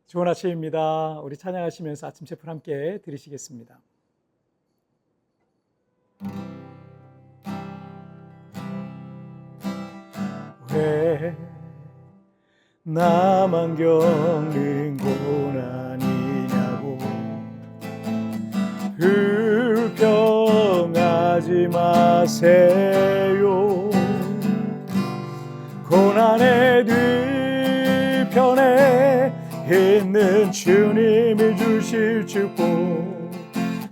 좋은 아침입니다. 우리 찬양하시면서 아침 체풀 함께 들으시겠습니다. 왜 나만 겪는 고난이냐고 불평하지 마세요. 고난의 뒤편에 있는 주님이 주실 축복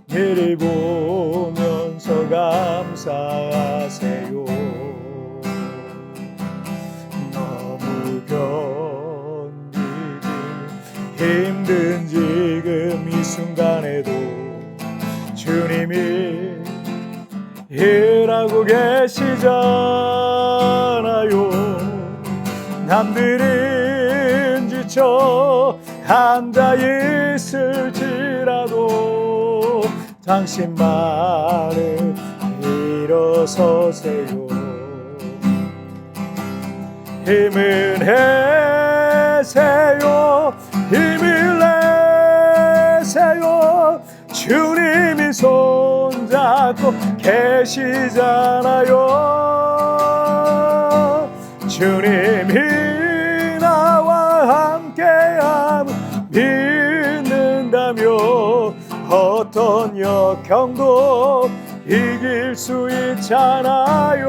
미리 보면서 감사하세요. 너무 견디기 힘든 지금 이 순간에도 주님이 일하고 계시잖아요. 남들은 지쳐 앉아있을지라도 당신만은 일어서세요. 힘을 내세요. 힘을 내세요. 주님이 손잡고 계시잖아요. 주님이 나와 함께함 믿는다며 어떤 역경도 이길 수 있잖아요.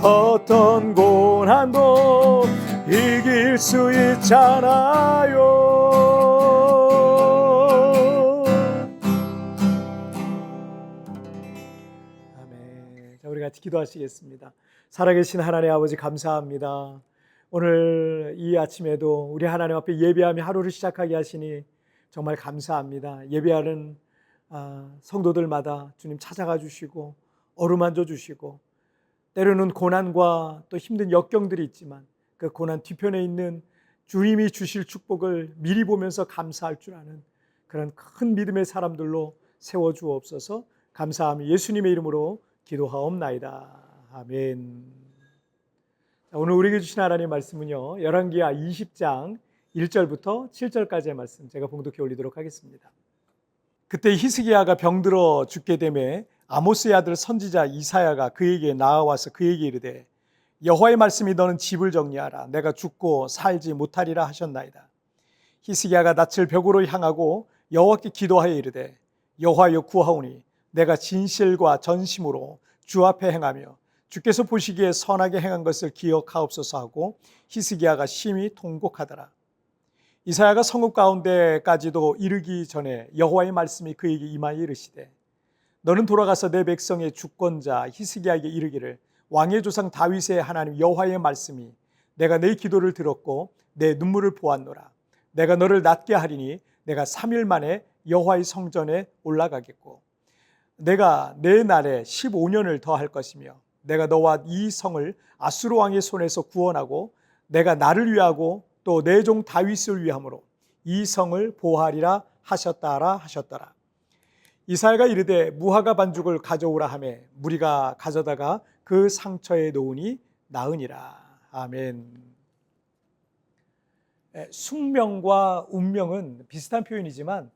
어떤 고난도 이길 수 있잖아요. 아멘. 자, 우리 같이 기도하시겠습니다. 살아계신 하나님 아버지 감사합니다. 오늘 이 아침에도 우리 하나님 앞에 예배하며 하루를 시작하게 하시니 정말 감사합니다. 예배하는 성도들마다 주님 찾아가 주시고 어루만져 주시고 때로는 고난과 또 힘든 역경들이 있지만 그 고난 뒤편에 있는 주님이 주실 축복을 미리 보면서 감사할 줄 아는 그런 큰 믿음의 사람들로 세워주옵소서. 감사하며 예수님의 이름으로 기도하옵나이다. 아멘. 오늘 우리에게 주신 하나님의 말씀은요, 열왕기하 20장 1절부터 7절까지의 말씀 제가 봉독해 올리도록 하겠습니다. 그때 히스기야가 병들어 죽게 되매 아모스의 아들 선지자 이사야가 그에게 나아와서 그에게 이르되 여호와의 말씀이 너는 집을 정리하라. 내가 죽고 살지 못하리라 하셨나이다. 히스기야가 낯을 벽으로 향하고 여호와께 기도하여 이르되 여호와여 구하오니 내가 진실과 전심으로 주 앞에 행하며 주께서 보시기에 선하게 행한 것을 기억하옵소서 하고 히스기야가 심히 통곡하더라. 이사야가 성읍 가운데까지도 이르기 전에 여호와의 말씀이 그에게 임하여 이르시되 너는 돌아가서 내 백성의 주권자 히스기야에게 이르기를 왕의 조상 다윗의 하나님 여호와의 말씀이 내가 내 기도를 들었고 내 눈물을 보았노라. 내가 너를 낫게 하리니 내가 3일 만에 여호와의 성전에 올라가겠고 내가 내 날에 15년을 더할 것이며 내가 너와 이 성을 아수르 왕의 손에서 구원하고 내가 나를 위하고 또 내 종 다윗을 위함으로 이 성을 보호하리라 하셨더라. 이사야가 이르되 무화과 반죽을 가져오라 하매 무리가 가져다가 그 상처에 놓으니 나으니라. 아멘. 숙명과 운명은 비슷한 표현이지만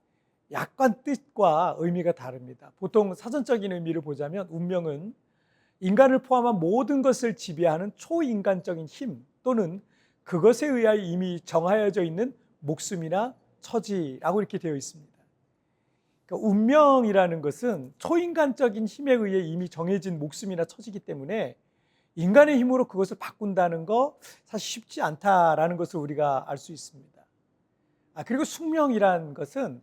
약간 뜻과 의미가 다릅니다. 보통 사전적인 의미를 보자면 운명은 인간을 포함한 모든 것을 지배하는 초인간적인 힘 또는 그것에 의하여 이미 정하여져 있는 목숨이나 처지라고 이렇게 되어 있습니다. 그러니까 운명이라는 것은 초인간적인 힘에 의해 이미 정해진 목숨이나 처지이기 때문에 인간의 힘으로 그것을 바꾼다는 거 사실 쉽지 않다라는 것을 우리가 알 수 있습니다. 그리고 숙명이라는 것은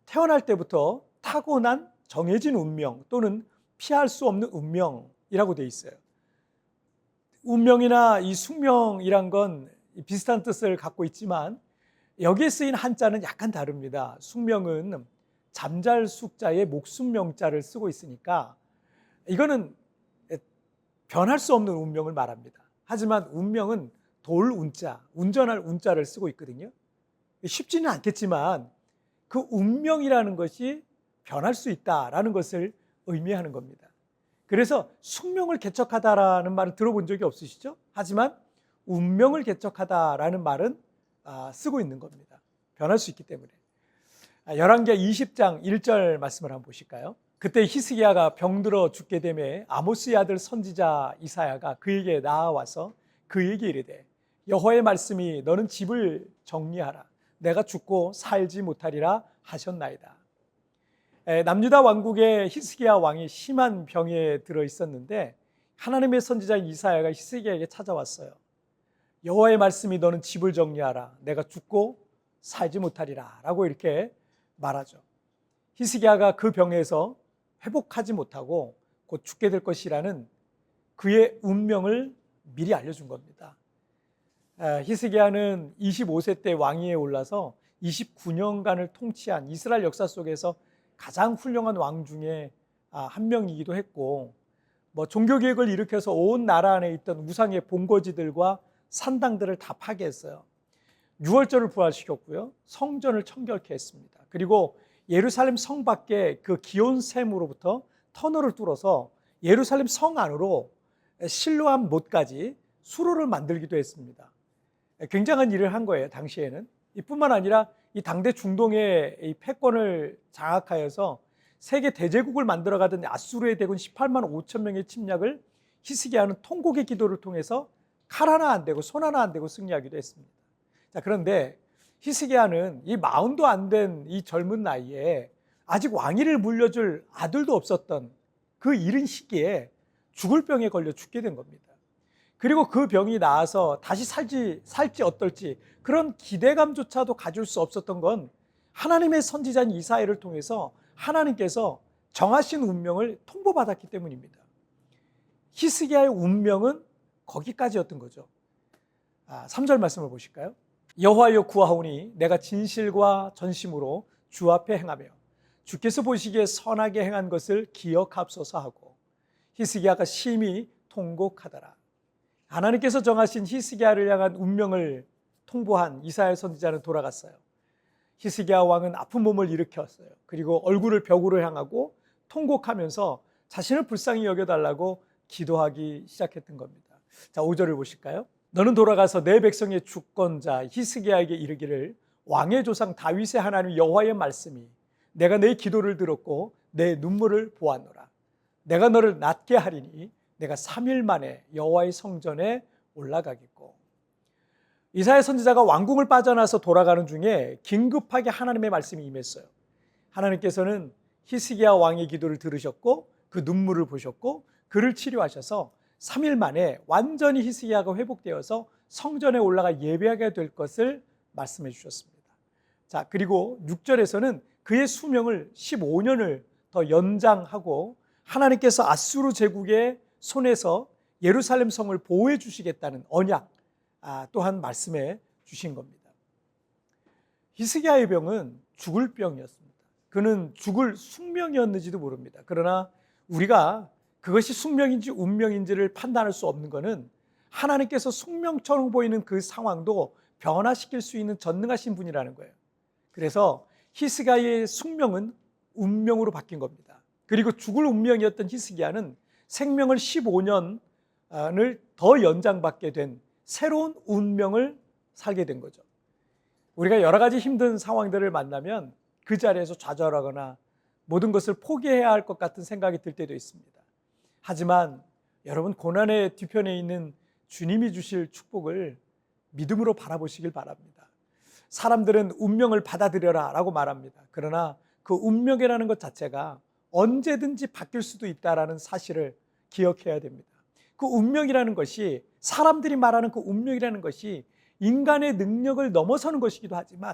태어날 때부터 타고난 정해진 운명 또는 피할 수 없는 운명이라고 되어 있어요. 운명이나 이 숙명이란 건 비슷한 뜻을 갖고 있지만 여기에 쓰인 한자는 약간 다릅니다. 숙명은 잠잘 숙자에 목숨명자를 쓰고 있으니까 이거는 변할 수 없는 운명을 말합니다. 하지만 운명은 돌 운자, 운전할 운자를 쓰고 있거든요. 쉽지는 않겠지만 그 운명이라는 것이 변할 수 있다라는 것을 의미하는 겁니다. 그래서 숙명을 개척하다라는 말을 들어본 적이 없으시죠? 하지만 운명을 개척하다라는 말은 쓰고 있는 겁니다. 변할 수 있기 때문에. 열왕기하 20장 1절 말씀을 한번 보실까요? 그때 히스기야가 병들어 죽게 되매 아모스의 아들 선지자 이사야가 그에게 나아와서 그에게 이르되 여호와의 말씀이 너는 집을 정리하라 내가 죽고 살지 못하리라 하셨나이다. 남유다 왕국의 히스기야 왕이 심한 병에 들어 있었는데 하나님의 선지자인 이사야가 히스기야에게 찾아왔어요. 여호와의 말씀이 너는 집을 정리하라 내가 죽고 살지 못하리라 라고 이렇게 말하죠. 히스기야가 그 병에서 회복하지 못하고 곧 죽게 될 것이라는 그의 운명을 미리 알려준 겁니다. 히스기야는 25세 때 왕위에 올라서 29년간을 통치한 이스라엘 역사 속에서 가장 훌륭한 왕 중에 한 명이기도 했고, 종교개혁을 일으켜서 온 나라 안에 있던 우상의 본거지들과 산당들을 다 파괴했어요. 유월절을 부활시켰고요, 성전을 청결케 했습니다. 그리고 예루살렘 성 밖에 그 기온샘으로부터 터널을 뚫어서 예루살렘 성 안으로 실로암 못까지 수로를 만들기도 했습니다. 굉장한 일을 한 거예요, 당시에는. 이뿐만 아니라 이 당대 중동의 이 패권을 장악하여서 세계 대제국을 만들어가던 아수르의 대군 18만 5천 명의 침략을 히스기야는 통곡의 기도를 통해서 칼 하나 안 대고 손 하나 안 대고 승리하기도 했습니다. 자, 그런데 히스기야는 이 마흔도 안 된 이 젊은 나이에 아직 왕위를 물려줄 아들도 없었던 그 이른 시기에 죽을 병에 걸려 죽게 된 겁니다. 그리고 그 병이 나아서 다시 살지 어떨지 그런 기대감조차도 가질 수 없었던 건 하나님의 선지자인 이사야를 통해서 하나님께서 정하신 운명을 통보받았기 때문입니다. 히스기야의 운명은 거기까지였던 거죠. 3절 말씀을 보실까요? 여호와여 구하오니 내가 진실과 전심으로 주 앞에 행하며 주께서 보시기에 선하게 행한 것을 기억합소서 하고 히스기야가 심히 통곡하더라. 하나님께서 정하신 히스기야를 향한 운명을 통보한 이사야 선지자는 돌아갔어요. 히스기야 왕은 아픈 몸을 일으켰어요. 그리고 얼굴을 벽으로 향하고 통곡하면서 자신을 불쌍히 여겨달라고 기도하기 시작했던 겁니다. 자, 5절을 보실까요? 너는 돌아가서 내 백성의 주권자 히스기야에게 이르기를 왕의 조상 다윗의 하나님 여호와의 말씀이 내가 내 기도를 들었고 내 눈물을 보았노라. 내가 너를 낫게 하리니 내가 3일 만에 여호와의 성전에 올라가겠고. 이사야 선지자가 왕궁을 빠져나서 돌아가는 중에 긴급하게 하나님의 말씀이 임했어요. 하나님께서는 히스기야 왕의 기도를 들으셨고 그 눈물을 보셨고 그를 치료하셔서 3일 만에 완전히 히스기야가 회복되어서 성전에 올라가 예배하게 될 것을 말씀해 주셨습니다. 자, 그리고 6절에서는 그의 수명을 15년을 더 연장하고 하나님께서 아수르 제국의 손에서 예루살렘 성을 보호해 주시겠다는 언약 또한 말씀해 주신 겁니다. 히스기야의 병은 죽을 병이었습니다. 그는 죽을 숙명이었는지도 모릅니다. 그러나 우리가 그것이 숙명인지 운명인지를 판단할 수 없는 것은 하나님께서 숙명처럼 보이는 그 상황도 변화시킬 수 있는 전능하신 분이라는 거예요. 그래서 히스기야의 숙명은 운명으로 바뀐 겁니다. 그리고 죽을 운명이었던 히스기야는 생명을 15년을 더 연장받게 된 새로운 운명을 살게 된 거죠. 우리가 여러 가지 힘든 상황들을 만나면 그 자리에서 좌절하거나 모든 것을 포기해야 할 것 같은 생각이 들 때도 있습니다. 하지만 여러분, 고난의 뒤편에 있는 주님이 주실 축복을 믿음으로 바라보시길 바랍니다. 사람들은 운명을 받아들여라 라고 말합니다. 그러나 그 운명이라는 것 자체가 언제든지 바뀔 수도 있다는 사실을 기억해야 됩니다. 그 운명이라는 것이, 사람들이 말하는 그 운명이라는 것이 인간의 능력을 넘어서는 것이기도 하지만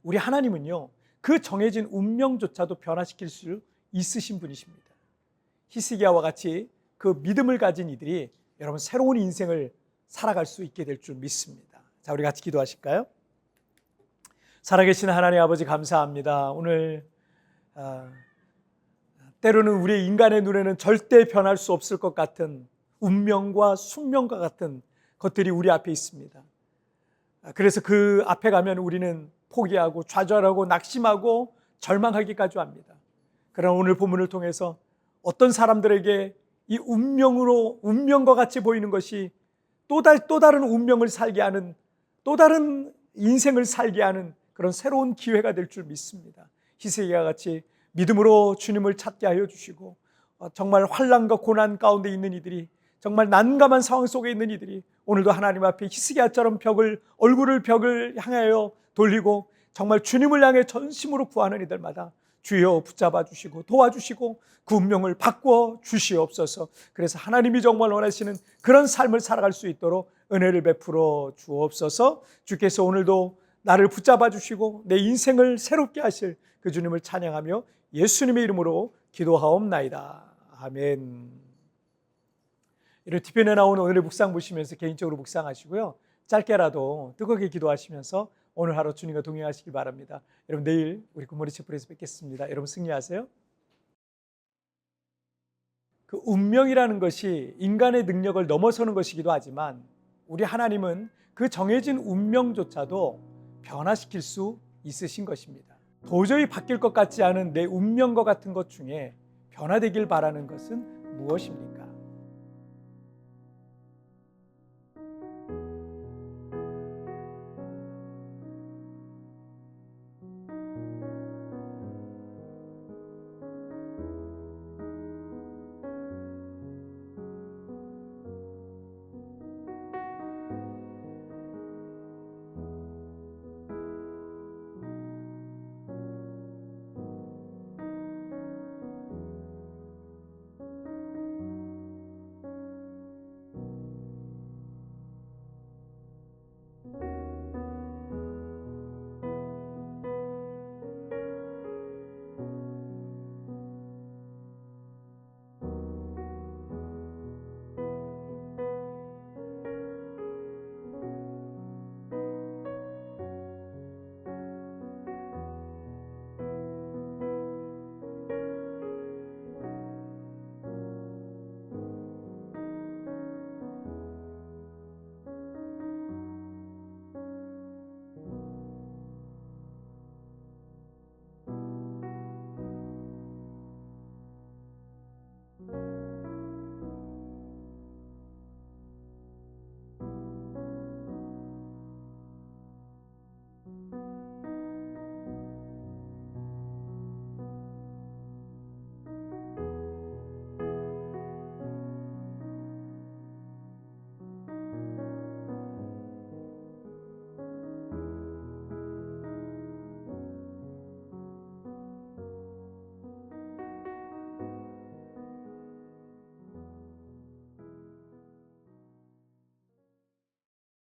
우리 하나님은요, 그 정해진 운명조차도 변화시킬 수 있으신 분이십니다. 히스기야와 같이 그 믿음을 가진 이들이 여러분 새로운 인생을 살아갈 수 있게 될 줄 믿습니다. 자, 우리 같이 기도하실까요? 살아계신 하나님 아버지, 감사합니다. 오늘 때로는 우리 인간의 눈에는 절대 변할 수 없을 것 같은 운명과 숙명과 같은 것들이 우리 앞에 있습니다. 그래서 그 앞에 가면 우리는 포기하고 좌절하고 낙심하고 절망하기까지 합니다. 그러나 오늘 본문을 통해서 어떤 사람들에게 이 운명과 같이 보이는 것이 또 다른 운명을 살게 하는 또 다른 인생을 살게 하는 그런 새로운 기회가 될 줄 믿습니다. 히스기야와 같이 믿음으로 주님을 찾게 하여 주시고 정말 환난과 고난 가운데 있는 이들이, 정말 난감한 상황 속에 있는 이들이 오늘도 하나님 앞에 히스기야처럼 얼굴을 벽을 향하여 돌리고 정말 주님을 향해 전심으로 구하는 이들마다 주여 붙잡아 주시고 도와주시고 그 운명을 바꾸어 주시옵소서. 그래서 하나님이 정말 원하시는 그런 삶을 살아갈 수 있도록 은혜를 베풀어 주옵소서. 주께서 오늘도 나를 붙잡아 주시고 내 인생을 새롭게 하실 그 주님을 찬양하며 예수님의 이름으로 기도하옵나이다. 아멘. 이런 뒤편에 나온 오늘의 묵상 보시면서 개인적으로 묵상하시고요, 짧게라도 뜨겁게 기도하시면서 오늘 하루 주님과 동행하시기 바랍니다. 여러분, 내일 우리 굿모닝 채플에서 뵙겠습니다. 여러분 승리하세요. 그 운명이라는 것이 인간의 능력을 넘어서는 것이기도 하지만 우리 하나님은 그 정해진 운명조차도 변화시킬 수 있으신 것입니다. 도저히 바뀔 것 같지 않은 내 운명과 같은 것 중에 변화되길 바라는 것은 무엇입니까?